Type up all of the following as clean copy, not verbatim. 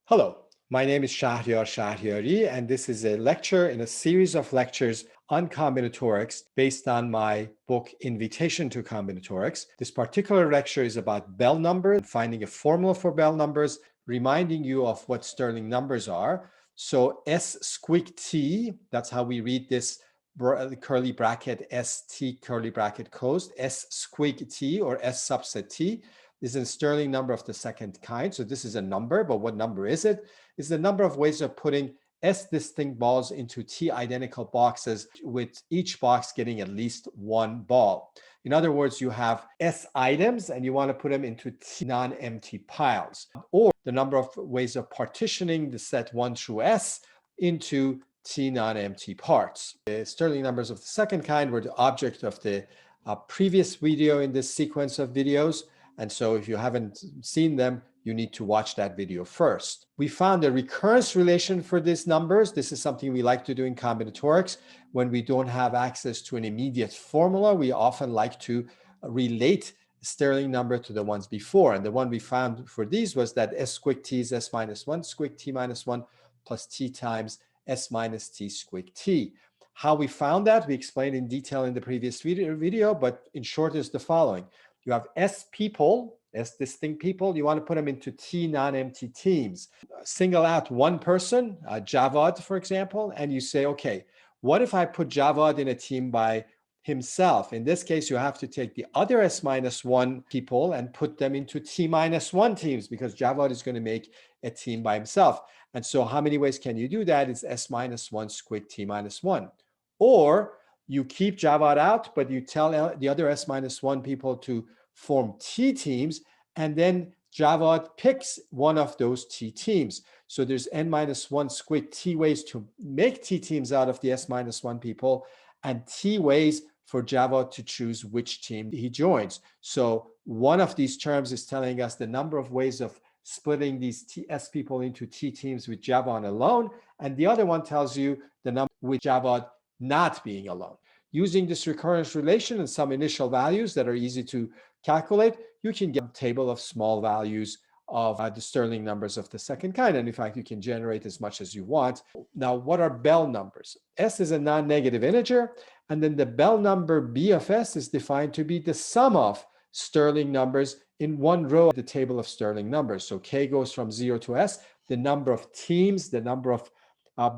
Hello, my name is Shahriari, and this is a lecture in a series of lectures on combinatorics based on my book, Invitation to Combinatorics. This particular lecture is about Bell numbers, finding a formula for Bell numbers, reminding you of what Stirling numbers are. So S squig T, that's how we read this curly bracket ST curly bracket closed, S squig T or S subset T is a Stirling number of the second kind. So this is a number, but what number is it? It's the number of ways of putting S distinct balls into T identical boxes, with each box getting at least one ball. In other words, you have S items and you want to put them into T non-empty piles, or the number of ways of partitioning the set 1 through S into T non-empty parts. The Stirling numbers of the second kind were the object of the previous video in this sequence of videos. And so if you haven't seen them, you need to watch that video first. We found a recurrence relation for these numbers. This is something we like to do in combinatorics. When we don't have access to an immediate formula, we often like to relate Stirling number to the ones before. And the one we found for these was that S squig T is S minus 1 squig T minus 1 plus T times S minus T squig T. How we found that, we explained in detail in the previous video, but in short is the following. You have S people, S distinct people. You want to put them into T non-empty teams. Single out one person, Javad, for example, and you say, okay, what if I put Javad in a team by himself? In this case, you have to take the other S minus 1 people and put them into T minus 1 teams, because Javad is going to make a team by himself. And so how many ways can you do that? It's S minus 1 squig T minus 1. Or you keep Javad out, but you tell the other S minus 1 people to form T teams, and then Javad picks one of those T teams. So there's N minus 1 squig T ways to make T teams out of the S minus 1 people, and T ways for Javad to choose which team he joins. So one of these terms is telling us the number of ways of splitting these S people into T teams with Javad alone, and the other one tells you the number with Javad not being alone. Using this recurrence relation and some initial values that are easy to calculate, you can get a table of small values of the Stirling numbers of the second kind. And in fact, you can generate as much as you want. Now, what are Bell numbers? S is a non-negative integer, and then the Bell number B of S is defined to be the sum of Stirling numbers in one row of the table of Stirling numbers. So K goes from 0 to S. The number of teams, the number of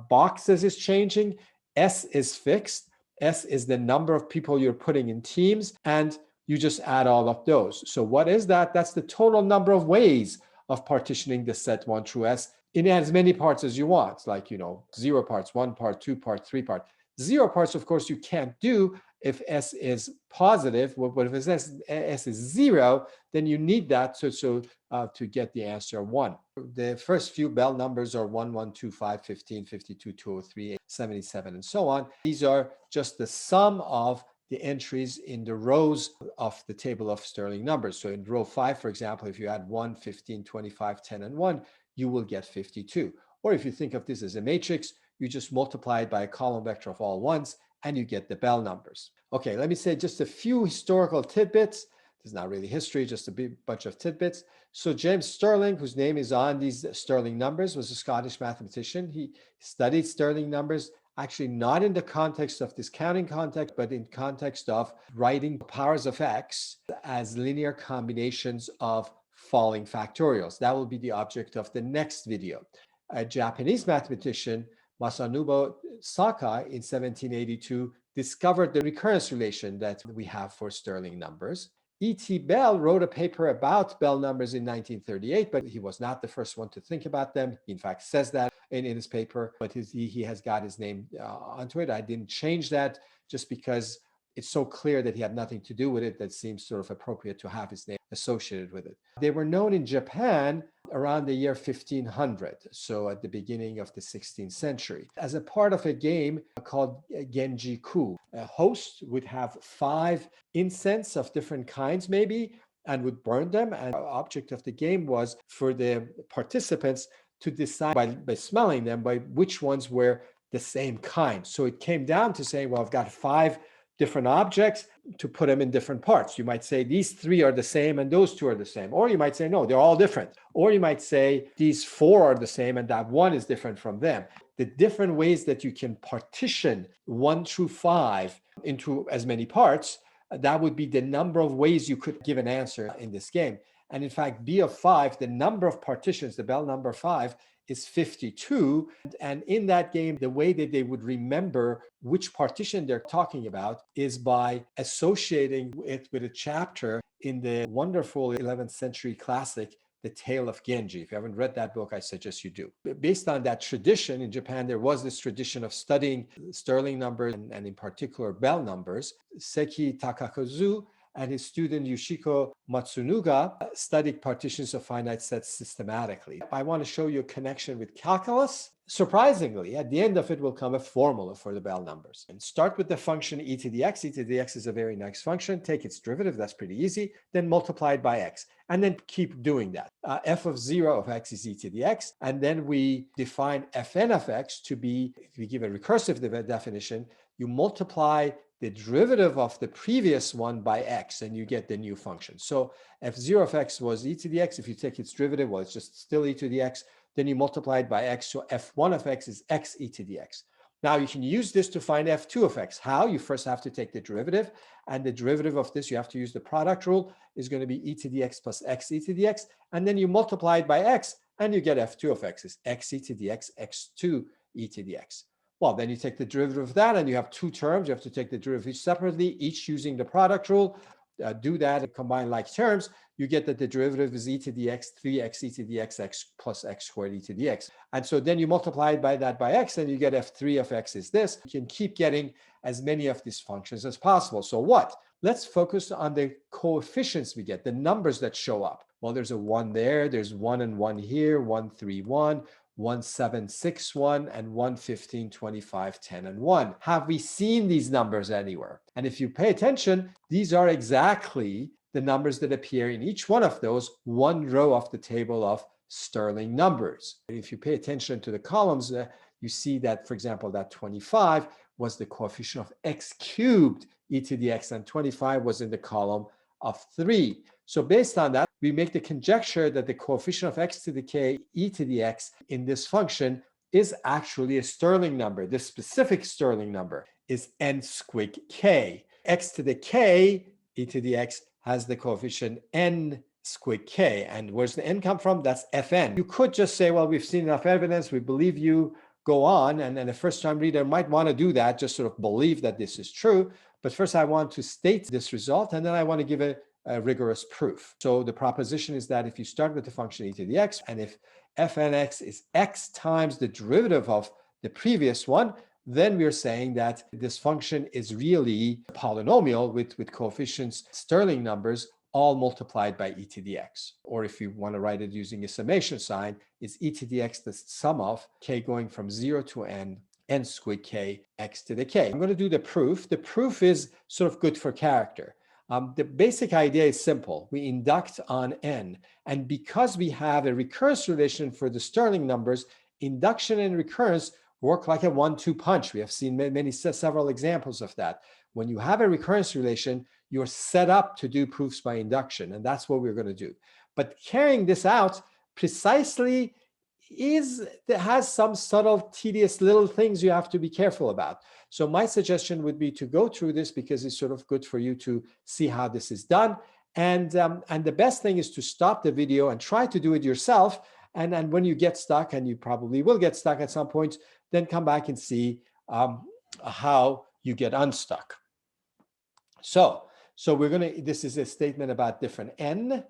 boxes is changing. S is fixed. S is the number of people you're putting in teams, and you just add all of those. So what is that? That's the total number of ways of partitioning the set 1 through S in as many parts as you want, like, 0 parts, 1 part, 2 part, 3 part. 0 parts, of course, you can't do if S is positive, but if S is 0, then you need that to get the answer 1. The first few Bell numbers are 1, 1, 2, 5, 15, 52, 203, 77, and so on. These are just the sum of the entries in the rows of the table of Stirling numbers. So in row 5, for example, if you add 1, 15, 25, 10, and 1, you will get 52. Or if you think of this as a matrix, you just multiply it by a column vector of all ones, and you get the Bell numbers. Okay, let me say just a few historical tidbits. This is not really history, just a big bunch of tidbits. So James Stirling, whose name is on these Stirling numbers, was a Scottish mathematician. He studied Stirling numbers, actually not in the context of this counting context, but in context of writing powers of X as linear combinations of falling factorials. That will be the object of the next video. A Japanese mathematician, Masanobu Saka, in 1782, discovered the recurrence relation that we have for Stirling numbers. E.T. Bell wrote a paper about Bell numbers in 1938, but he was not the first one to think about them. He, in fact, says that in his paper, but he has got his name onto it. I didn't change that just because it's so clear that he had nothing to do with it that seems sort of appropriate to have his name associated with it. They were known in Japan around the year 1500, so at the beginning of the 16th century, as a part of a game called Genji-kou. A host would have 5 incense of different kinds maybe, and would burn them, and the object of the game was for the participants to decide by smelling them by which ones were the same kind. So it came down to saying, well, I've got 5 different objects to put them in different parts. You might say these three are the same and those two are the same. Or you might say, no, they're all different. Or you might say these four are the same and that one is different from them. The different ways that you can partition 1 through 5 into as many parts, that would be the number of ways you could give an answer in this game. And in fact, B of 5, the number of partitions, the Bell number 5, is 52. And in that game, the way that they would remember which partition they're talking about is by associating it with a chapter in the wonderful 11th century classic, The Tale of Genji. If you haven't read that book, I suggest you do. Based on that tradition, in Japan, there was this tradition of studying Stirling numbers and in particular Bell numbers. Seki Takakazu and his student Yoshiko Matsunuga studied partitions of finite sets systematically. I want to show you a connection with calculus. Surprisingly, at the end of it will come a formula for the Bell numbers. And start with the function e to the x. E to the x is a very nice function. Take its derivative, that's pretty easy. Then multiply it by x. And then keep doing that. F of 0 of x is e to the x. And then we define fn of x to be, if we give a recursive definition, you multiply the derivative of the previous one by x, and you get the new function. So f0 of x was e to the x. If you take its derivative, well, it's just still e to the x. Then you multiply it by x. So f1 of x is x e to the x. Now you can use this to find f2 of x. How? You first have to take the derivative, and the derivative of this, you have to use the product rule, is going to be e to the x plus x e to the x. And then you multiply it by x, and you get f2 of x is x e to the x, x2 e to the x. Well, then you take the derivative of that, and you have two terms. You have to take the derivative separately, each using the product rule. Do that and combine like terms. You get that the derivative is e to the x, 3x e to the x, x plus x squared e to the x. And so then you multiply by that by x, and you get f3 of x is this. You can keep getting as many of these functions as possible. So what? Let's focus on the coefficients we get, the numbers that show up. Well, there's a 1 there. There's 1 and 1 here, 1, 3, 1. 1, 7, 6, 1, and 1, 15, 25, 10, and 1. Have we seen these numbers anywhere? And if you pay attention, these are exactly the numbers that appear in each one of those one row of the table of Stirling numbers. If you pay attention to the columns, you see that, for example, that 25 was the coefficient of x cubed e to the x, and 25 was in the column of 3. So based on that, we make the conjecture that the coefficient of x to the k e to the x in this function is actually a Stirling number. This specific Stirling number is n squig k. X to the k e to the x has the coefficient n squig k. And where's the n come from? That's fn. You could just say, well, we've seen enough evidence, we believe you, go on. And then a first-time reader might want to do that, just sort of believe that this is true. But first, I want to state this result, and then I want to give a rigorous proof. So the proposition is that if you start with the function e to the x, and if fnx is x times the derivative of the previous one, then we're saying that this function is really a polynomial with coefficients, Stirling numbers, all multiplied by e to the x. Or if you want to write it using a summation sign, is e to the x the sum of k going from 0 to n squig k x to the k. I'm going to do the proof. The proof is sort of good for character. The basic idea is simple. We induct on n, and because we have a recurrence relation for the Stirling numbers, induction and recurrence work like a 1-2 punch. We have seen several examples of that. When you have a recurrence relation, you're set up to do proofs by induction, and that's what we're going to do. But carrying this out precisely has some subtle, tedious little things you have to be careful about. So my suggestion would be to go through this because it's sort of good for you to see how this is done. And the best thing is to stop the video and try to do it yourself. And when you get stuck, and you probably will get stuck at some point, then come back and see how you get unstuck. So this is a statement about different n.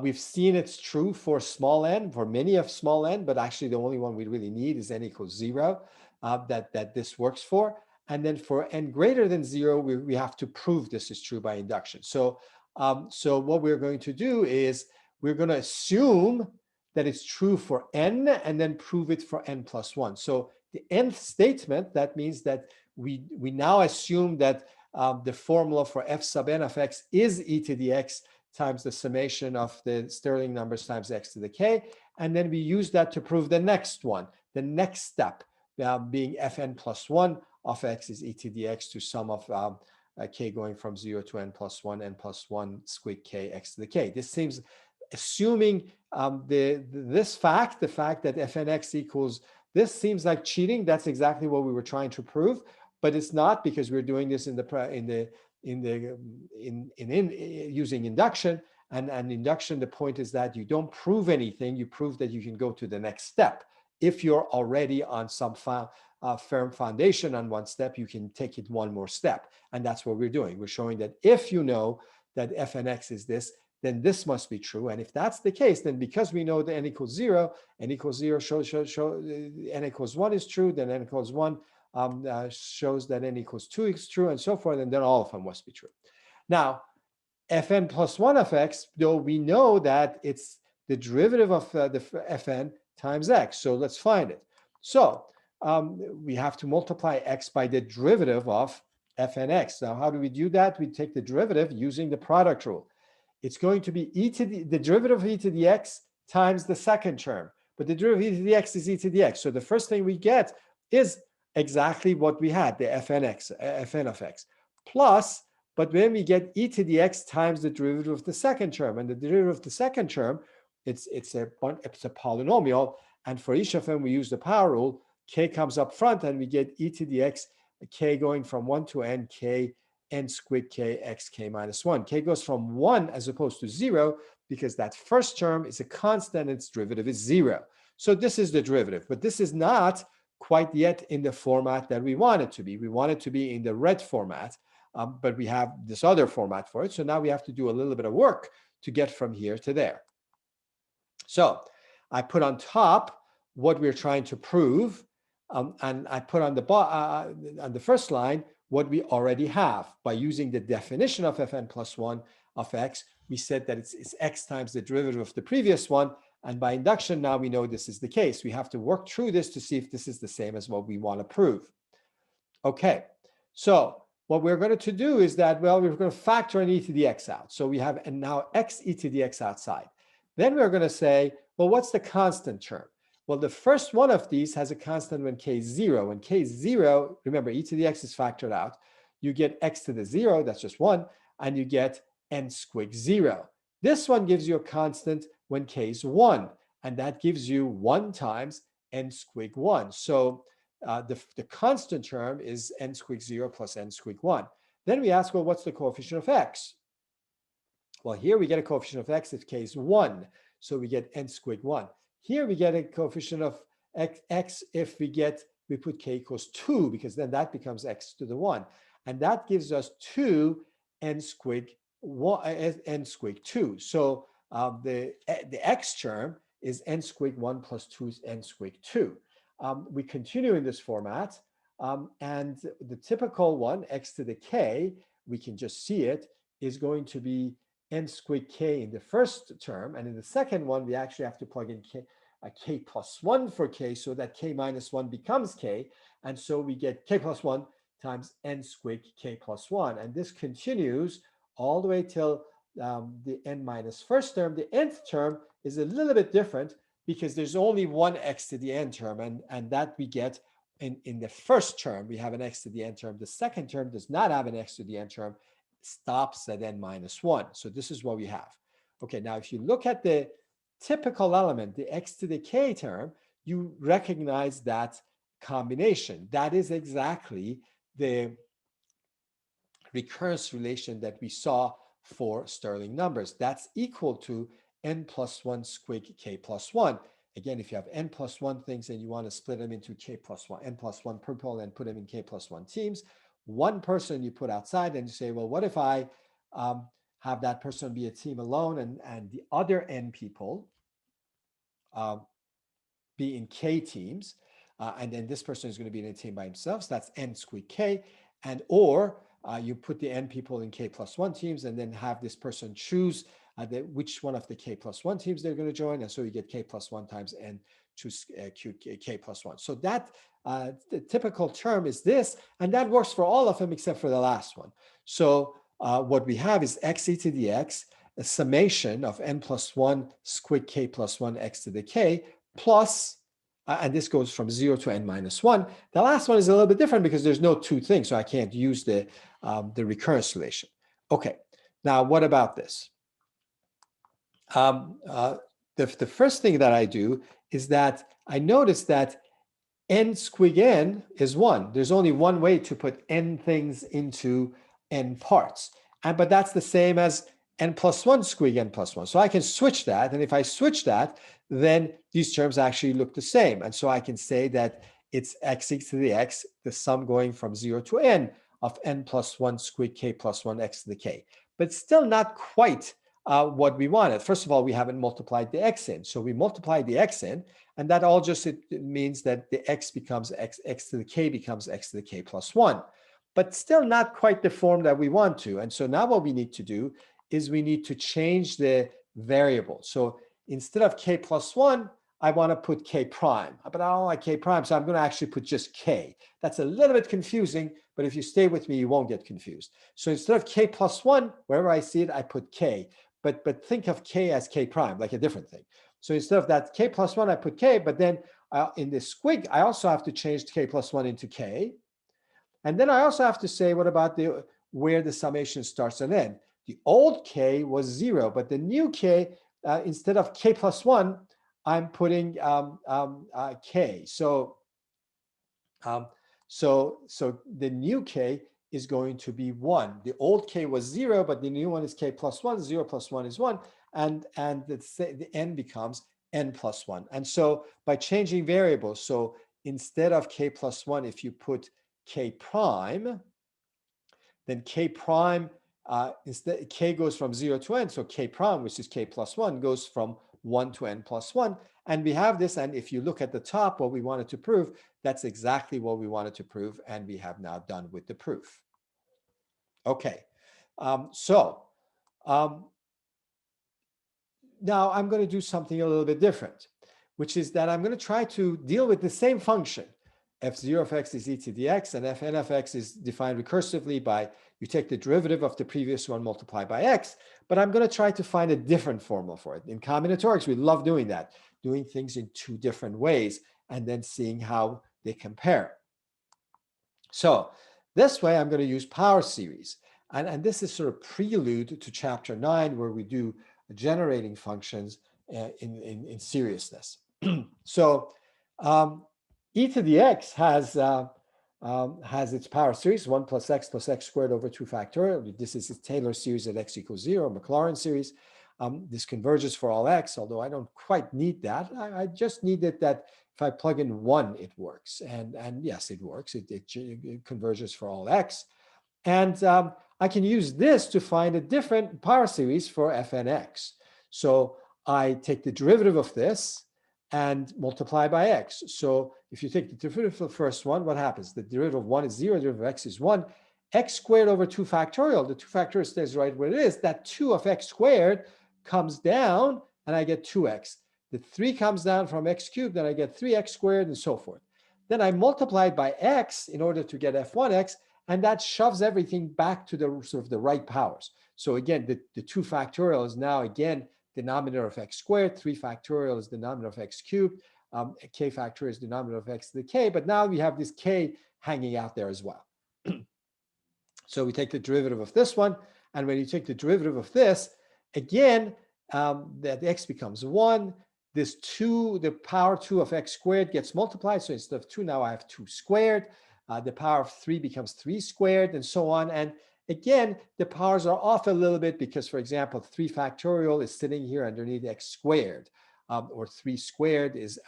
We've seen it's true for small n, for many of small n, but actually the only one we really need is n equals 0, that this works for. And then for n greater than 0, we have to prove this is true by induction. So what we're going to do is we're going to assume that it's true for n and then prove it for n plus 1. So the nth statement, that means that we now assume that the formula for f sub n of x is e to the x times the summation of the Stirling numbers times x to the k. And then we use that to prove the next one, the next step, being fn plus 1 of x is e to the x to sum of k going from 0 to n plus 1 squig k x to the k. This seems, assuming this fact, the fact that fnx equals, this seems like cheating. That's exactly what we were trying to prove, but it's not, because we're doing this using induction. And induction, the point is that you don't prove anything. You prove that you can go to the next step. If you're already on some firm foundation on one step, you can take it one more step. And that's what we're doing. We're showing that if you know that fnx is this, then this must be true. And if that's the case, then because we know that n equals 0, n equals 0 n equals 1 is true, then n equals 1 shows that n equals 2 is true, and so forth, and then all of them must be true. Now, fn plus 1 of x, though we know that it's the derivative of the fn times x. So let's find it. So we have to multiply x by the derivative of fnx. Now, how do we do that? We take the derivative using the product rule. It's going to be the derivative of e to the x times the second term. But the derivative of e to the x is e to the x. So the first thing we get is exactly what we had, the fn of x, plus, but when we get e to the x times the derivative of the second term, and the derivative of the second term, it's a polynomial, and for each of them we use the power rule. K comes up front, and we get e to the x, k going from 1 to n, k n squig k x k minus 1. K goes from 1 as opposed to 0 because that first term is a constant, its derivative is 0. So this is the derivative, but this is not quite yet in the format that we want it to be. We want it to be in the red format, but we have this other format for it. So now we have to do a little bit of work to get from here to there. So I put on top what we're trying to prove, and I put on the first line what we already have. By using the definition of fn plus 1 of x, we said that it's x times the derivative of the previous one, and by induction now we know this is the case. We have to work through this to see if this is the same as what we want to prove. Okay, so what we're going to do is that, well, we're going to factor an e to the x out. So we have and now x e to the x outside. Then we're going to say, well, what's the constant term? Well, the first one of these has a constant when k is 0. When k is 0, remember, e to the x is factored out. You get x to the 0, that's just 1, and you get n squig 0. This one gives you a constant when k is 1, and that gives you 1 times n squig 1. So the constant term is n squig 0 plus n squig 1. Then we ask, well, what's the coefficient of x? Well, here we get a coefficient of x if k is 1, so we get n squig 1. Here we get a coefficient of x if we put k equals 2, because then that becomes x to the 1. And that gives us 2 n squig 2. So the x term is n squig 1 plus 2 is n squig 2. We continue in this format, and the typical one, x to the k, we can just see it, is going to be n squig k in the first term, and in the second one we actually have to plug in k plus 1 for k, so that k minus 1 becomes k, and so we get k plus 1 times n squig k plus 1, and this continues all the way till the n minus first term. The nth term is a little bit different because there's only one x to the n term, and that we get in the first term. We have an x to the n term. The second term does not have an x to the n term, stops at n minus 1. So this is what we have. Okay, now if you look at the typical element, the x to the k term, you recognize that combination. That is exactly the recurrence relation that we saw for Stirling numbers. That's equal to n plus 1 squig k plus 1. Again, if you have n plus 1 things and you want to split them into k plus 1, n plus 1 people, and put them in k plus 1 teams, one person you put outside, and you say, well, what if I have that person be a team alone, and the other n people be in k teams, and then this person is going to be in a team by himself, so that's n squig k, and or you put the n people in k plus 1 teams, and then have this person choose which one of the k plus 1 teams they're going to join, and so you get k plus 1 times n choose k plus 1. So that the typical term is this, and that works for all of them except for the last one. So what we have is x e to the x, a summation of n plus 1 squig k plus 1 x to the k, plus and this goes from 0 to n minus 1. The last one is a little bit different because there's no two things, so I can't use the recurrence relation. Okay, now what about this? The first thing that I do is that I notice that n squig n is 1. There's only one way to put n things into n parts. But that's the same as n plus 1 squig n plus 1. So I can switch that. And if I switch that, then these terms actually look the same. And so I can say that it's x to the x, the sum going from 0 to n of n plus 1 squig k plus 1 x to the k. But still not quite what we wanted. First of all, we haven't multiplied the x in. So we multiplied the x in, and that all just it means that the x becomes x to the k becomes x to the k plus 1. But still not quite the form that we want to. And so now what we need to do is we need to change the variable. So instead of k plus 1, I want to put k prime. But I don't like k prime, so I'm going to actually put just k. That's a little bit confusing, but if you stay with me, you won't get confused. So instead of k plus 1, wherever I see it, I put k. But think of k as k prime, like a different thing. So instead of that k plus 1, I put k, but then in this squig, I also have to change k plus 1 into k. And then I also have to say, what about where the summation starts and ends? The old k was 0, but the new k, instead of k plus 1, I'm putting k. So the new k is going to be 1. The old k was 0, but the new one is k plus 1. 0 plus 1 is 1. And the n becomes n plus 1. And so by changing variables, so instead of k plus 1, if you put k prime, then k prime, instead k goes from 0 to n. So k prime, which is k plus 1, goes from 1 to n plus 1. And we have this, and if you look at the top, what we wanted to prove, that's exactly what we wanted to prove, and we have now done with the proof. Okay, now I'm going to do something a little bit different, which is that I'm going to try to deal with the same function. f0 of x is e to the x, and fn of x is defined recursively by you take the derivative of the previous one multiplied by x, but I'm going to try to find a different formula for it. In combinatorics, we love doing that, doing things in two different ways and then seeing how they compare. So this way, I'm going to use power series. And this is sort of prelude to chapter 9, where we do generating functions in seriousness. So e to the x has its power series, 1 plus x squared over 2 factorial. This is a Taylor series at x equals 0, Maclaurin series. This converges for all x, although I don't quite need that. I just need it that if I plug in 1, it works. And yes, it works. It converges for all x. And I can use this to find a different power series for fnx. So I take the derivative of this and multiply by x. So if you take the derivative of the first one, what happens? The derivative of 1 is 0, the derivative of x is 1. X squared over 2 factorial, the 2 factorial stays right where it is. That 2 of x squared comes down, and I get 2x. The 3 comes down from x cubed, then I get 3x squared, and so forth. Then I multiply it by x in order to get f1x, and that shoves everything back to the sort of the right powers. So again, the 2 factorial is now again denominator of x squared, 3 factorial is denominator of x cubed, k factorial is denominator of x to the k, but now we have this k hanging out there as well. So we take the derivative of this one, and when you take the derivative of this, again, that x becomes 1. This 2, the power 2 of x squared gets multiplied, so instead of 2, now I have 2 squared. The power of 3 becomes 3 squared, and so on. And again, the powers are off a little bit because, for example, 3 factorial is sitting here underneath x squared, or 3 squared is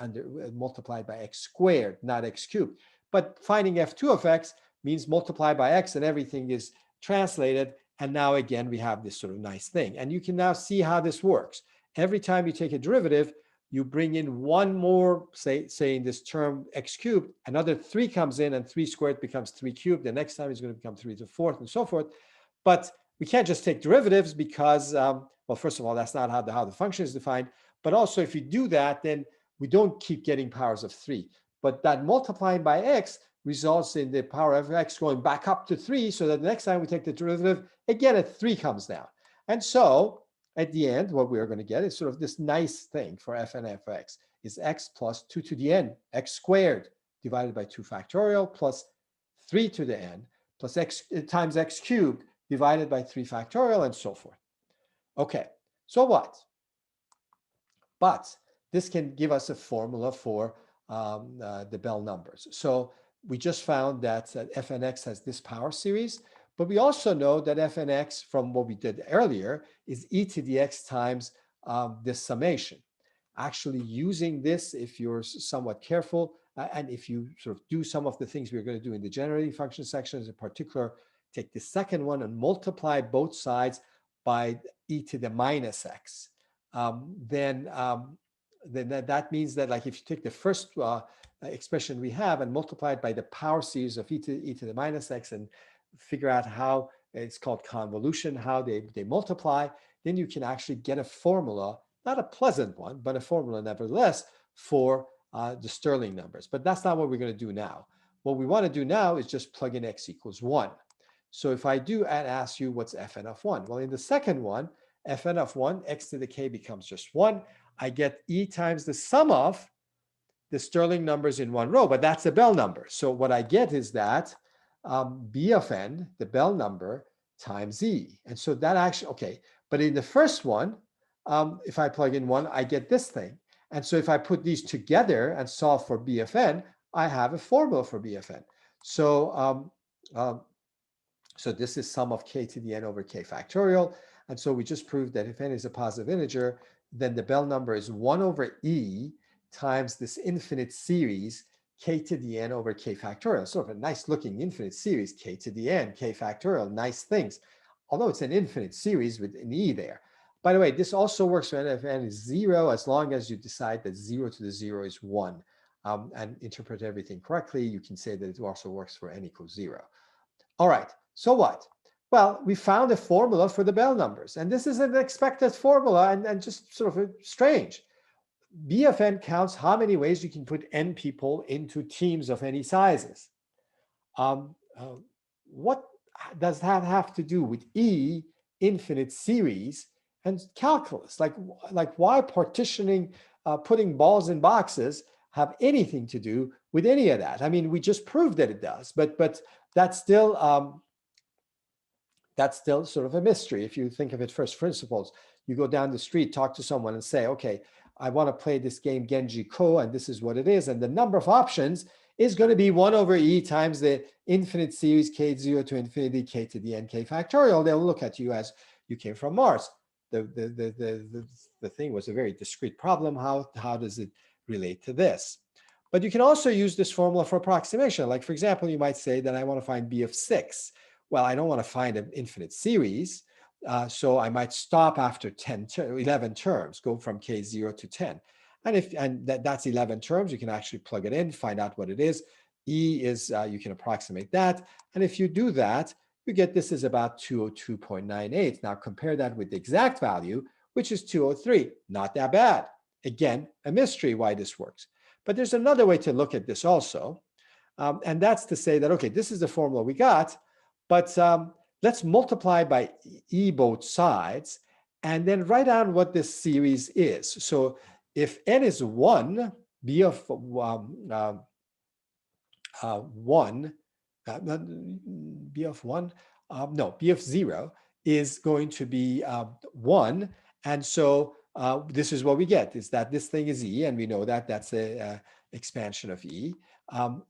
multiplied by x squared, not x cubed. But finding f2 of x means multiply by x, and everything is translated. And now, again, we have this sort of nice thing. And you can now see how this works. Every time you take a derivative, you bring in one more, say in this term x cubed, another 3 comes in, and 3 squared becomes 3 cubed. The next time it's going to become 3 to the 4th, and so forth. But we can't just take derivatives because, well, first of all, that's not how the function is defined. But also, if you do that, then we don't keep getting powers of 3. But that multiplying by x results in the power of x going back up to 3, so that the next time we take the derivative, again, a 3 comes down. And so at the end, what we are going to get is sort of this nice thing for f and fx. is x plus 2 to the n, x squared divided by 2 factorial plus 3 to the n plus x times x cubed divided by 3 factorial and so forth. Okay, so what? But this can give us a formula for the Bell numbers. So we just found that fnx has this power series, but we also know that fnx from what we did earlier is e to the x times this summation. Actually using this, if you're somewhat careful, and if you sort of do some of the things we're going to do in the generating function sections, in particular, take the second one and multiply both sides by e to the minus x. Then that means that, like, if you take the first expression we have and multiply it by the power series of e to the minus x and figure out how it's called convolution, how they multiply, then you can actually get a formula, not a pleasant one, but a formula nevertheless for the Stirling numbers. But that's not what we're going to do now. What we want to do now is just plug in x equals 1. So if I do and ask you what's fn of 1, well, in the second one, fn of 1, x to the k becomes just 1. I get e times the sum of the Stirling numbers in one row, but that's a Bell number. So what I get is that b of n, the Bell number, times e. And so that actually, okay, but in the first one, if I plug in 1, I get this thing. And so if I put these together and solve for b of n, I have a formula for b of n. So so this is sum of k to the n over k factorial. And so we just proved that if n is a positive integer, then the Bell number is 1 over e times this infinite series k to the n over k factorial. Sort of a nice looking infinite series, k to the n, k factorial, nice things. Although it's an infinite series with an e there. By the way, this also works when if n is 0, as long as you decide that 0 to the 0 is 1 and interpret everything correctly. You can say that it also works for n equals 0. All right, so what? Well, we found a formula for the Bell numbers, and this is an expected formula and just sort of strange. B of n counts how many ways you can put n people into teams of any sizes. What does that have to do with E, infinite series, and calculus? Like why partitioning, putting balls in boxes have anything to do with any of that? I mean, we just proved that it does, but that's still sort of a mystery. If you think of it first principles, you go down the street, talk to someone and say, okay, I want to play this game Genji-kou, and this is what it is. And the number of options is going to be 1 over e times the infinite series k0 to infinity k to the n k factorial. They'll look at you as you came from Mars. The thing was a very discrete problem. How does it relate to this? But you can also use this formula for approximation. Like, for example, you might say that I want to find b of 6. Well, I don't want to find an infinite series. So I might stop after 11 terms, go from k0 to 10. And that's 11 terms, you can actually plug it in, find out what it is. E is, you can approximate that. And if you do that, you get this is about 202.98. Now compare that with the exact value, which is 203. Not that bad. Again, a mystery why this works. But there's another way to look at this also. And that's to say that, okay, this is the formula we got, but let's multiply by e both sides and then write down what this series is. So if n is 1, b of 1, b of 1, no, b of 0 is going to be 1. And so this is what we get, is that this thing is e, and we know that that's a expansion of e.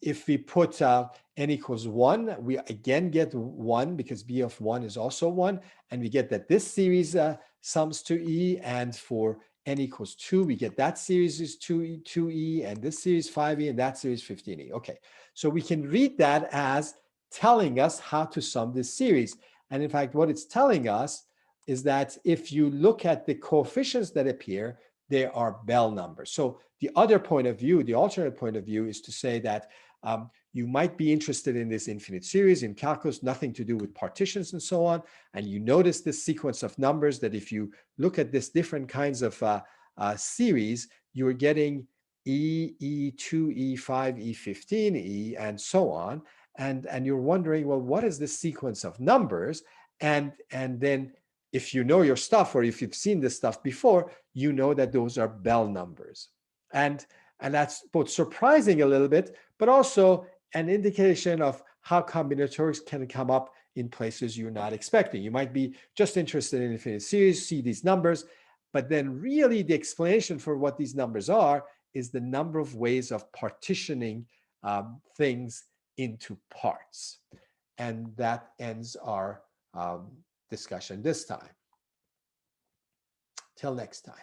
If we put n equals 1, we again get 1 because b of 1 is also 1. And we get that this series sums to e, and for n equals 2, we get that series is 2e, and this series 5e, and that series 15e. Okay, so we can read that as telling us how to sum this series. And in fact, what it's telling us is that if you look at the coefficients that appear, they are Bell numbers. So the other point of view, the alternate point of view, is to say that you might be interested in this infinite series in calculus, nothing to do with partitions and so on. And you notice this sequence of numbers that if you look at this different kinds of series, you're getting E, E2, E5, E15, E, and so on. And you're wondering, well, what is this sequence of numbers? And then if you know your stuff, or if you've seen this stuff before, you know that those are Bell numbers. And that's both surprising a little bit, but also an indication of how combinatorics can come up in places you're not expecting. You might be just interested in infinite series, see these numbers, but then really the explanation for what these numbers are is the number of ways of partitioning things into parts. And that ends our discussion this time. Till next time.